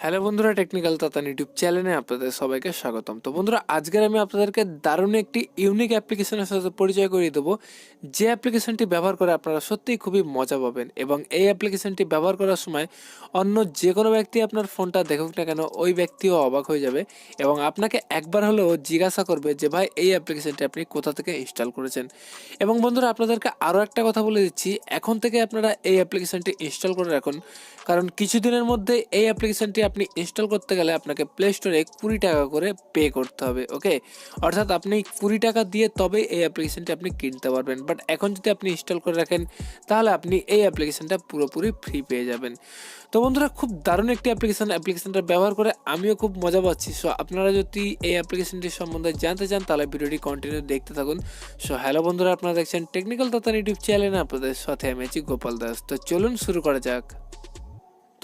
Hello বন্ধুরা, technical Tatan YouTube চ্যানেলে আপনাদের সবাইকে স্বাগতম। তো বন্ধুরা, আজকের আমি আপনাদেরকে দারুণ একটি ইউনিক অ্যাপ্লিকেশনের সাথে পরিচয় করিয়ে দেবো, যে অ্যাপ্লিকেশনটি ব্যবহার করে আপনারা সত্যিই খুবই মজা পাবেন। এবং এই অ্যাপ্লিকেশনটি ব্যবহার করার সময় অন্য যে কোনো ব্যক্তি আপনার ফোনটা দেখুক না কেন, ওই ব্যক্তিও অবাক হয়ে যাবে এবং আপনাকে একবার হলেও জিজ্ঞাসা করবে যে ভাই, এই অ্যাপ্লিকেশনটি আপনি কোথা থেকে ইনস্টল করেছেন। এবং বন্ধুরা, আপনাদেরকে আরও একটা কথা বলে দিচ্ছি, এখন থেকে আপনারা এই অ্যাপ্লিকেশনটি ইনস্টল করে রাখুন, কারণ কিছুদিনের মধ্যে এই অ্যাপ্লিকেশনটি আপনি ইনস্টল করতে গেলে আপনাকে প্লে স্টোরে 20 টাকা করে পে করতে হবে। ওকে, অর্থাৎ আপনি 20 টাকা দিয়ে তবে এই অ্যাপ্লিকেশনটি আপনি কিনতে পারবেন। বাট এখন যদি আপনি ইনস্টল করে রাখেন, তাহলে আপনি এই অ্যাপ্লিকেশনটা পুরোপুরি ফ্রি পেয়ে যাবেন। তো বন্ধুরা, খুব দারুণ একটি অ্যাপ্লিকেশনটা ব্যবহার করে আমিও খুব মজা পাচ্ছি। সো আপনারা যদি এই অ্যাপ্লিকেশনটির সম্বন্ধে জানতে চান, তাহলে ভিডিওটি কন্টিনিউ দেখতে থাকুন। সো হ্যালো বন্ধুরা, আপনারা দেখছেন টেকনিক্যাল তাতান ইউটিউব চ্যানেলে, আপনাদের সাথে আমি আছি গোপাল দাস। তো চলুন শুরু করা যাক।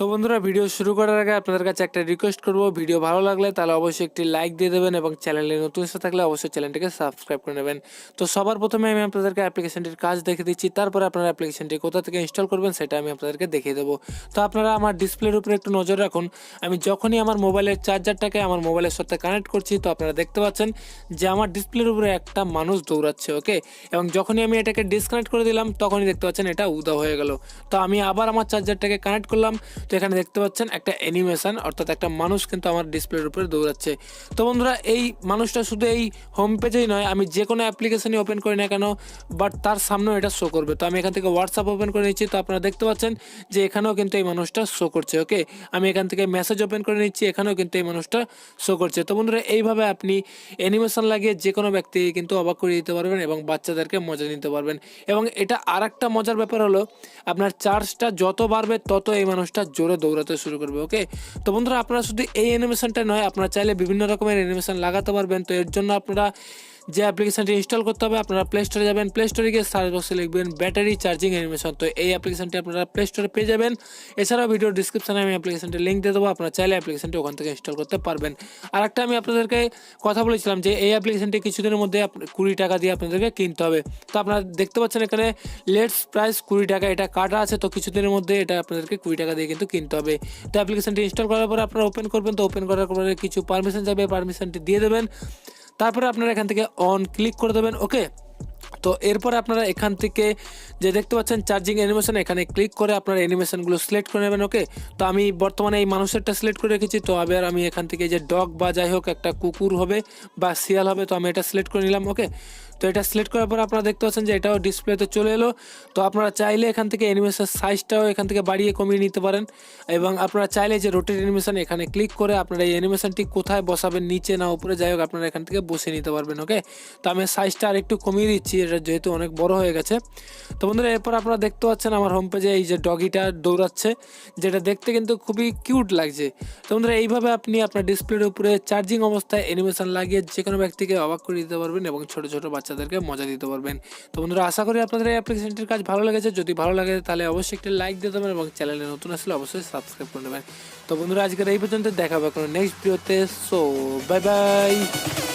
তো বন্ধুরা, ভিডিও শুরু করার আগে আপনাদের কাছে একটা রিকোয়েস্ট করব, ভিডিও ভালো লাগলে তাহলে অবশ্যই একটি লাইক দিয়ে দেবেন এবং চ্যানেলে নতুন এসে থাকলে অবশ্যই চ্যানেলটিকে সাবস্ক্রাইব করে নেবেন। তো সবার প্রথমে আমি আপনাদেরকে অ্যাপ্লিকেশনটির কাজ দেখে দিচ্ছি, তারপরে আপনারা অ্যাপ্লিকেশনটি কোথা থেকে ইনস্টল করবেন সেটা আমি আপনাদেরকে দেখিয়ে দেবো। তো আপনারা আমার ডিসপ্লের উপরে একটু নজর রাখুন। আমি যখনই আমার মোবাইলের চার্জারটাকে আমার মোবাইলের সাথে কানেক্ট করছি, তো আপনারা দেখতে পাচ্ছেন যে আমার ডিসপ্লের উপরে একটা মানুষ দৌড়াচ্ছে। ওকে, এবং যখনই আমি এটাকে ডিসকানেক্ট করে দিলাম, তখনই দেখতে পাচ্ছেন এটা উধাও হয়ে গেল। তো আমি আবার আমার চার্জারটাকে কানেক্ট করলাম, তো এখানে দেখতে পাচ্ছেন একটা অ্যানিমেশন, অর্থাৎ একটা মানুষ কিন্তু আমার ডিসপ্লের উপরে দৌড়াচ্ছে। তো বন্ধুরা, এই মানুষটা শুধু এই হোম পেজেই নয়, আমি যে কোনো অ্যাপ্লিকেশনই ওপেন করি না কেন, বাট তার সামনেও এটা শো করবে। তো আমি এখান থেকে হোয়াটসঅ্যাপ ওপেন করে নিচ্ছি, তো আপনারা দেখতে পাচ্ছেন যে এখানেও কিন্তু এই মানুষটা শো করছে। ওকে, আমি এখান থেকে মেসেজ ওপেন করে নিচ্ছি, এখানেও কিন্তু এই মানুষটা শো করছে। তো বন্ধুরা, এইভাবে আপনি অ্যানিমেশন লাগিয়ে যে কোনো ব্যক্তি কিন্তু অবাক করে দিতে পারবেন এবং বাচ্চাদেরকে মজা নিতে পারবেন। এবং এটা আর একটা মজার ব্যাপার হলো, আপনার চার্জটা যত বাড়বে তত এই মানুষটা জোরে দৌড়াতে শুরু করবে। ওকে, তো বন্ধুরা, আপনারা শুধু এই অ্যানিমেশনটা নয়, আপনারা চাইলে বিভিন্ন রকমের অ্যানিমেশন লাগাতে পারবেন। তো এর জন্য আপনারা যে অ্যাপ্লিকেশনটি ইনস্টল করতে হবে, আপনারা প্লে স্টোরে যাবেন, প্লে স্টোরে গিয়ে সার্চ বক্সে লিখবেন ব্যাটারি চার্জিং অ্যানিমেশন। তো এই অ্যাপ্লিকেশনটি আপনারা প্লে স্টোরে পেয়ে যাবেন। এছাড়াও ভিডিও ডিসক্রিপশনে আমি অ্যাপ্লিকেশনটির লিঙ্ক দিয়ে দেবো, আপনারা চাইলে অ্যাপ্লিকেশনটি ওখান থেকে ইনস্টল করতে পারবেন। আর একটা আমি আপনাদেরকে কথা বলেছিলাম যে এই অ্যাপ্লিকেশনটি কিছুদিনের মধ্যে 20 টাকা দিয়ে আপনাদেরকে কিনতে হবে। তো আপনারা দেখতে পাচ্ছেন এখানে লেটস প্রাইস 20 টাকা এটা কাটা আছে। তো কিছুদিনের মধ্যে এটা আপনাদেরকে 20 টাকা দিয়ে কিন্তু কিনতে হবে। তো অ্যাপ্লিকেশনটি ইনস্টল করার পরে আপনারা ওপেন করবেন, তো ওপেন করার পরে কিছু পারমিশন যাবে, পারমিশনটি দিয়ে দেবেন। তারপরে আপনারা এখান থেকে অন ক্লিক করে দেবেন। ওকে, তো এরপরে আপনারা এখান থেকে যে দেখতে পাচ্ছেন চার্জিং অ্যানিমেশন, এখানে ক্লিক করে আপনারা অ্যানিমেশনগুলো সিলেক্ট করে নেবেন। ওকে, তো আমি বর্তমানে এই মানুষেরটা সিলেক্ট করে রেখেছি। তো আবার আমি এখান থেকে যে ডগ বা যাই হোক একটা কুকুর হবে বা শিয়াল হবে, তো আমি এটা সিলেক্ট করে নিলাম। ওকে, তো এটা সিলেক্ট করার পর আপনারা দেখতে পাচ্ছেন যে এটাও ডিসপ্লেতে চলে এলো। তো আপনারা চাইলে এখান থেকে অ্যানিমেশন সাইজটাও এখান থেকে বাড়িয়ে কমিয়ে নিতে পারেন। এবং আপনারা চাইলে যে রোটেট অ্যানিমেশন, এখানে ক্লিক করে আপনারা এই অ্যানিমেশনটি কোথায় বসাবেন, নিচে না উপরে, যাই হোক আপনারা এখান থেকে বসে নিতে পারবেন। ওকে, তো আমি সাইজটা আর একটু কমিয়ে দিচ্ছি, এটা যেহেতু অনেক বড় হয়ে গেছে। তো বন্ধুরা, এরপর আপনারা দেখতে পাচ্ছেন আমার হোম পেজে এই যে ডগিটা দৌড়াচ্ছে, যেটা দেখতে কিন্তু খুবই কিউট লাগছে। তো বন্ধুরা, এইভাবে আপনি আপনার ডিসপ্লের উপরে চার্জিং অবস্থায় অ্যানিমেশন লাগিয়ে যে কোনো ব্যক্তিকে অবাক করে দিতে পারবেন এবং ছোটো ছোটো বাচ্চাদেরকে মজা দিতে পারবেন। তো বন্ধুরা, আশা করি আপনাদের এই অ্যাপ্লিকেশনটির কাজ ভালো লেগেছে। যদি ভালো লাগে তাহলে অবশ্যই একটি লাইক দিয়ে দেবেন এবং চ্যানেলে নতুন আসলে অবশ্যই সাবস্ক্রাইব করে নেবেন। তো বন্ধুরা, আজকের এই পর্যন্ত, দেখা হবে কোনো নেক্সট ভিডিওতে। So bye bye.